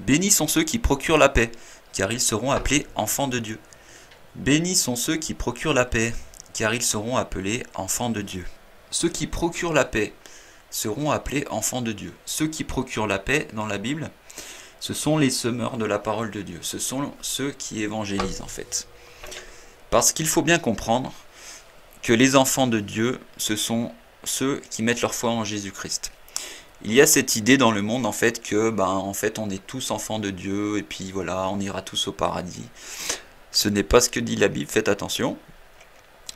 Bénis sont ceux qui procurent la paix, car ils seront appelés enfants de Dieu. Bénis sont ceux qui procurent la paix, car ils seront appelés enfants de Dieu. Ceux qui procurent la paix seront appelés enfants de Dieu. Ceux qui procurent la paix dans la Bible, ce sont les semeurs de la parole de Dieu. Ce sont ceux qui évangélisent en fait. Parce qu'il faut bien comprendre que les enfants de Dieu, ce sont ceux qui mettent leur foi en Jésus-Christ. Il y a cette idée dans le monde en fait que en fait on est tous enfants de Dieu et puis voilà, on ira tous au paradis. Ce n'est pas ce que dit la Bible, faites attention.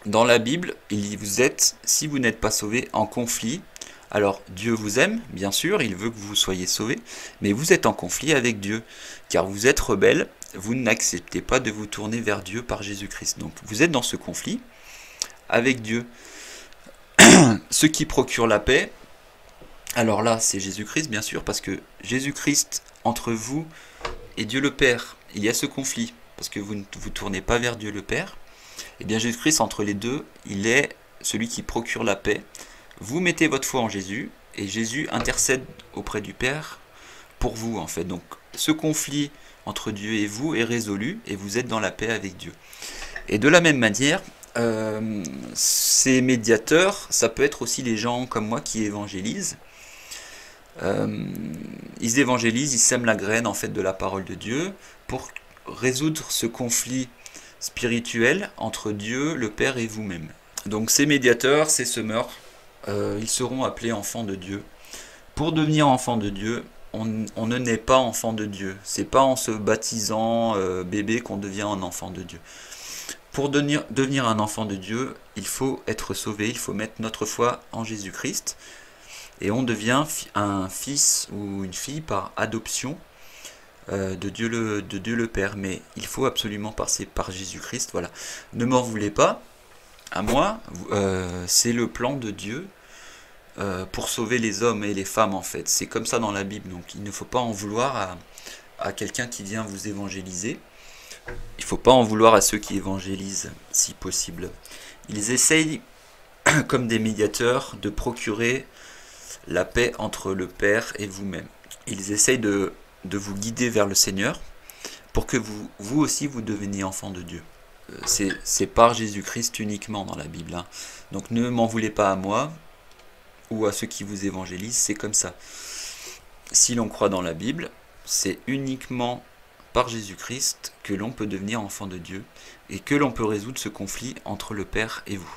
Dans la Bible, vous êtes, si vous n'êtes pas sauvés, en conflit. Alors Dieu vous aime, bien sûr, il veut que vous soyez sauvés, mais vous êtes en conflit avec Dieu, car vous êtes rebelles, vous n'acceptez pas de vous tourner vers Dieu par Jésus-Christ. Donc vous êtes dans ce conflit avec Dieu. Ceux qui procurent la paix, alors là c'est Jésus-Christ bien sûr, parce que Jésus-Christ, entre vous et Dieu le Père, il y a ce conflit, parce que vous ne vous tournez pas vers Dieu le Père. Et bien Jésus-Christ, entre les deux, il est celui qui procure la paix. Vous mettez votre foi en Jésus, et Jésus intercède auprès du Père pour vous en fait. Donc ce conflit entre Dieu et vous est résolu, et vous êtes dans la paix avec Dieu. Et de la même manière, ces médiateurs, ça peut être aussi les gens comme moi qui évangélisent. Ils évangélisent, ils sèment la graine en fait de la parole de Dieu pour résoudre ce conflit spirituel entre Dieu, le Père et vous-même. Donc ces médiateurs, ces semeurs, ils seront appelés enfants de Dieu. Pour devenir enfant de Dieu, on ne naît pas enfant de Dieu. C'est pas en se baptisant bébé qu'on devient un enfant de Dieu. Pour devenir un enfant de Dieu, il faut être sauvé, il faut mettre notre foi en Jésus-Christ. Et on devient un fils ou une fille par adoption de Dieu le Père. Mais il faut absolument passer par Jésus-Christ. Voilà. Ne m'en voulez pas à moi, c'est le plan de Dieu pour sauver les hommes et les femmes en fait. C'est comme ça dans la Bible, donc il ne faut pas en vouloir à quelqu'un qui vient vous évangéliser. Il ne faut pas en vouloir à ceux qui évangélisent, si possible. Ils essayent, comme des médiateurs, de procurer la paix entre le Père et vous-même. Ils essayent de vous guider vers le Seigneur pour que vous aussi vous deveniez enfants de Dieu. C'est par Jésus-Christ uniquement dans la Bible. Hein. Donc ne m'en voulez pas à moi ou à ceux qui vous évangélisent, c'est comme ça. Si l'on croit dans la Bible, c'est uniquement par Jésus-Christ que l'on peut devenir enfant de Dieu et que l'on peut résoudre ce conflit entre le Père et vous.